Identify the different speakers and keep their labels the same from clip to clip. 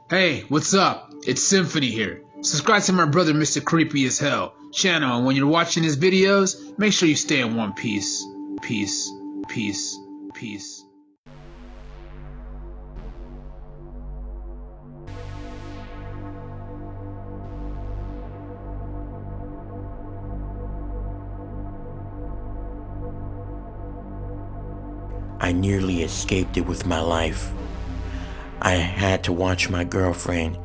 Speaker 1: Hey, what's up? It's Symphony here. Subscribe to my brother Mr. Creepy as Hell channel, and when you're watching his videos, make sure you stay in one piece. Peace, peace, peace.
Speaker 2: I nearly escaped it with my life. I had to watch my girlfriend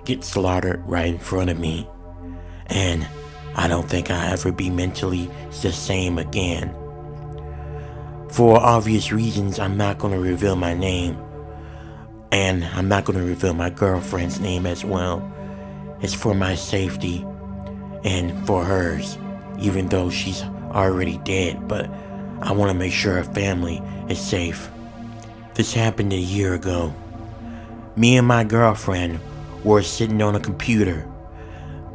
Speaker 2: get slaughtered right in front of me, and I don't think I'll ever be mentally the same again. For obvious reasons, I'm not going to reveal my name, and I'm not going to reveal my girlfriend's name as well. It's for my safety and for hers, even though she's already dead, but I want to make sure her family is safe. This happened a year ago. Me and my girlfriend were sitting on a computer.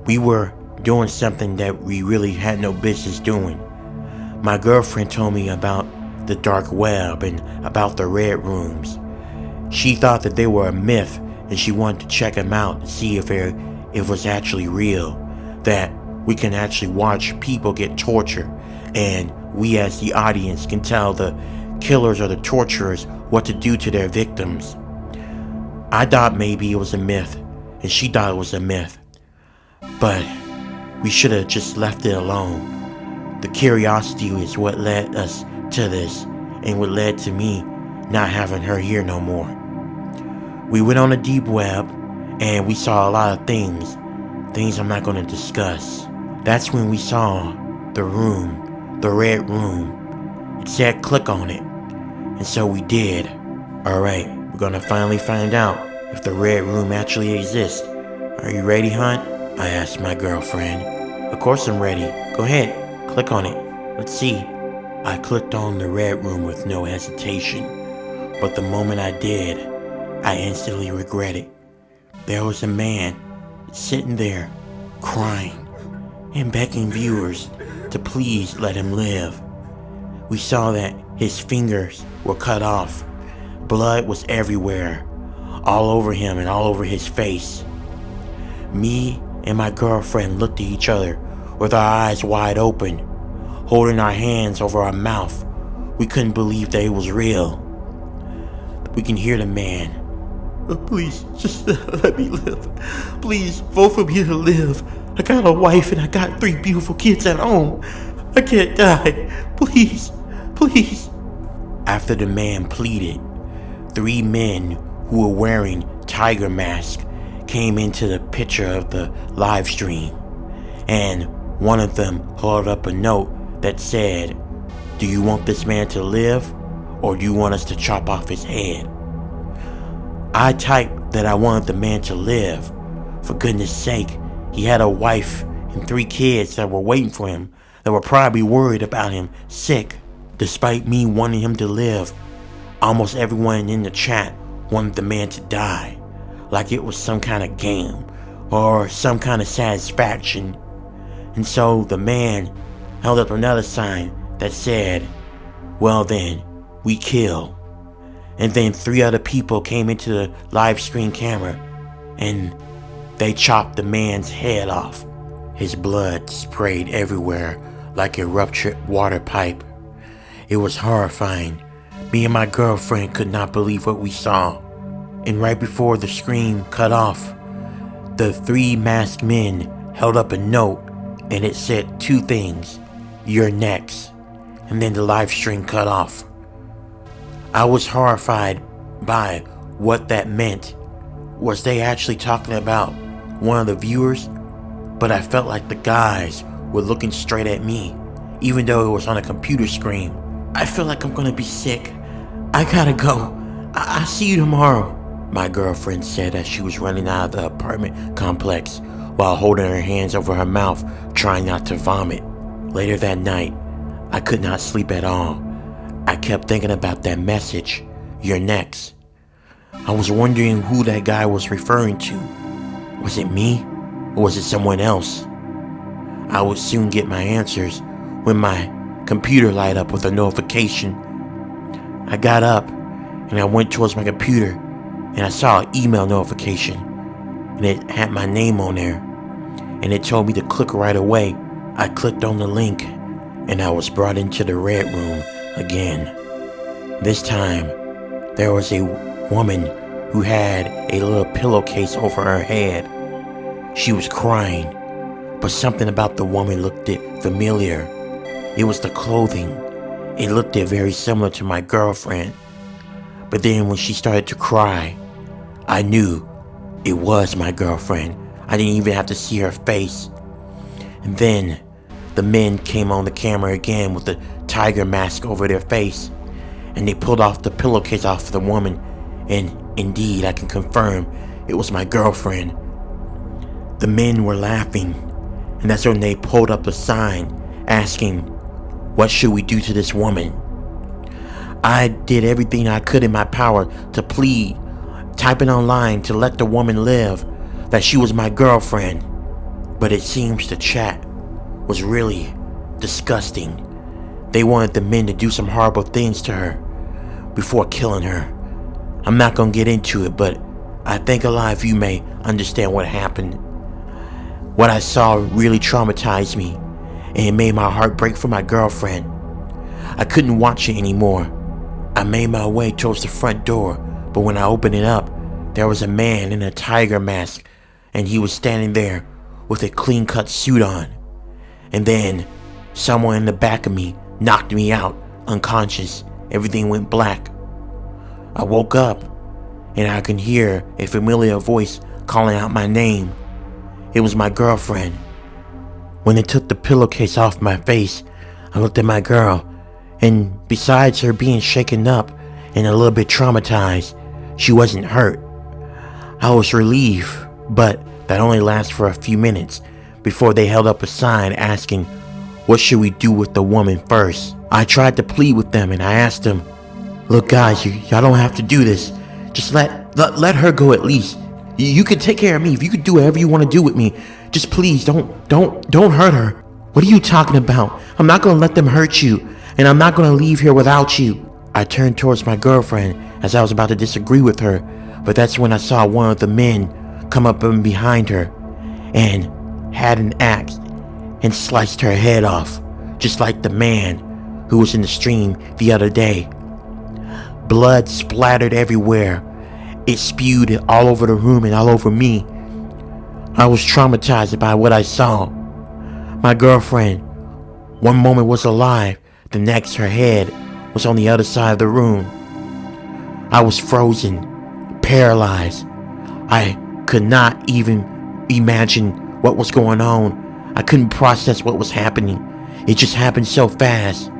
Speaker 2: We were doing something that we really had no business doing. My girlfriend told me about the dark web and about the red rooms. She thought that they were a myth, and she wanted to check them out to see if it was actually real, that we can actually watch people get tortured, and we as the audience can tell the killers or the torturers what to do to their victims. I thought maybe it was a myth, and she thought it was a myth, but we should have just left it alone. The curiosity is what led us to this, and what led to me not having her here no more. We went on the deep web, and we saw a lot of things I'm not going to discuss. That's when we saw the room, the red room. It said click on it, and so we did. Alright, we're gonna finally find out if the red room actually exists. Are you ready, Hunt? I asked my girlfriend. Of course I'm ready. Go ahead, click on it. Let's see. I clicked on the red room with no hesitation, but the moment I did, I instantly regretted. There was a man sitting there, crying and begging viewers to please let him live. We saw that his fingers were cut off. Blood was everywhere, all over him and all over his face. Me and my girlfriend looked at each other with our eyes wide open, holding our hands over our mouth. We couldn't believe that it was real. We can hear the man. Please, just let me live. Please, vote for me to live. I got a wife and I got 3 beautiful kids at home. I can't die. Please, please. After the man pleaded, 3 men who were wearing tiger masks came into the picture of the live stream, and one of them held up a note that said, "Do you want this man to live, or do you want us to chop off his head?" I typed that I wanted the man to live. For goodness sake, he had a wife and 3 kids that were waiting for him, that were probably worried about him, sick. Despite me wanting him to live, almost everyone in the chat wanted the man to die, like it was some kind of game or some kind of satisfaction. And so the man held up another sign that said, "Well then, we kill." And then 3 other people came into the live screen camera, and they chopped the man's head off. His blood sprayed everywhere like a ruptured water pipe. It was horrifying. Me and my girlfriend could not believe what we saw. And right before the screen cut off, the 3 masked men held up a note, and it said 2 things. "You're next." And then the live stream cut off. I was horrified by what that meant. Was they actually talking about one of the viewers? But I felt like the guys were looking straight at me, even though it was on a computer screen. I feel like I'm gonna be sick. I gotta go. I'll see you tomorrow, my girlfriend said as she was running out of the apartment complex while holding her hands over her mouth, trying not to vomit. Later that night, I could not sleep at all. I kept thinking about that message, "You're next." I was wondering who that guy was referring to. Was it me, or was it someone else? I would soon get my answers when my computer lighted up with a notification. I got up and I went towards my computer, and I saw an email notification and it had my name on there, and it told me to click right away. I clicked on the link, and I was brought into the red room again. This time, there was a woman who had a little pillowcase over her head. She was crying, but something about the woman looked familiar. It was the clothing. It looked very similar to my girlfriend. But then when she started to cry, I knew it was my girlfriend. I didn't even have to see her face. And then the men came on the camera again with the tiger mask over their face, and they pulled off the pillowcase off the woman, and indeed I can confirm it was my girlfriend. The men were laughing, and that's when they pulled up a sign asking, "What should we do to this woman?" I did everything I could in my power to plead, typing online to let the woman live, that she was my girlfriend. But it seems the chat was really disgusting. They wanted the men to do some horrible things to her before killing her. I'm not gonna get into it, but I think a lot of you may understand what happened. What I saw really traumatized me, and it made my heart break for my girlfriend. I couldn't watch it anymore. I made my way towards the front door, but when I opened it up, there was a man in a tiger mask, and he was standing there with a clean-cut suit on. And then someone in the back of me knocked me out, unconscious. Everything went black. I woke up, and I could hear a familiar voice calling out my name. It was my girlfriend. When they took the pillowcase off my face, I looked at my girl, and besides her being shaken up and a little bit traumatized, she wasn't hurt. I was relieved, but that only lasted for a few minutes before they held up a sign asking, "What should we do with the woman first?" I tried to plead with them, and I asked them, "Look guys, y'all don't have to do this. Just let her go at least. You could take care of me. If you could do whatever you want to do with me, just please don't hurt her." "What are you talking about? I'm not going to let them hurt you, and I'm not going to leave here without you." I turned towards my girlfriend as I was about to disagree with her, but that's when I saw one of the men come up and behind her and had an axe and sliced her head off, just like the man who was in the stream the other day. Blood splattered everywhere. It spewed all over the room and all over me. I was traumatized by what I saw. My girlfriend, one moment was alive, the next her head was on the other side of the room. I was frozen, paralyzed. I could not even imagine what was going on. I couldn't process what was happening. It just happened so fast.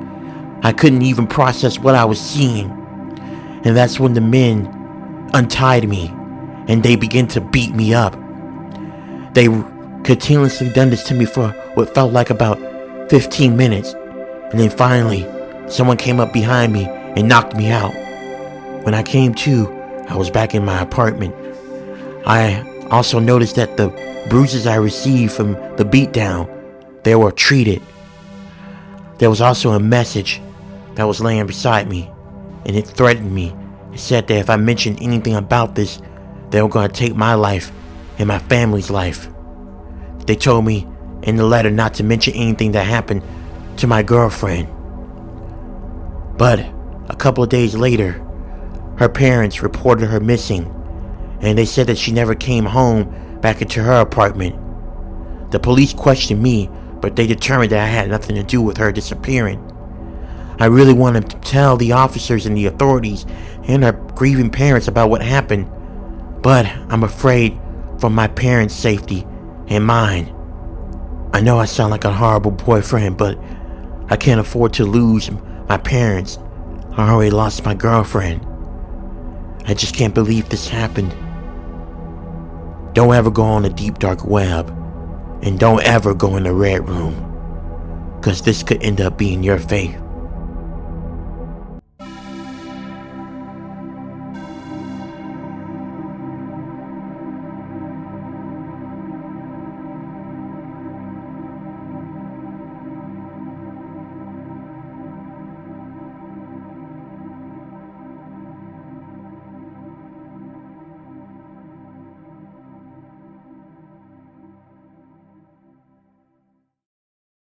Speaker 2: I couldn't even process what I was seeing. And that's when the men untied me and they began to beat me up. They continuously done this to me for what felt like about 15 minutes. And then finally, someone came up behind me and knocked me out. When I came to, I was back in my apartment. I also noticed that the bruises I received from the beatdown, they were treated. There was also a message that was laying beside me, and it threatened me. It said that if I mentioned anything about this, they were going to take my life and my family's life. They told me in the letter not to mention anything that happened to my girlfriend. But a couple of days later, her parents reported her missing, and they said that she never came home back into her apartment. The police questioned me, but they determined that I had nothing to do with her disappearing. I really wanted to tell the officers and the authorities and her grieving parents about what happened, but I'm afraid for my parents' safety and mine. I know I sound like a horrible boyfriend, but I can't afford to lose my parents. I already lost my girlfriend. I just can't believe this happened. Don't ever go on the deep dark web, and don't ever go in the red room, 'cause this could end up being your fate.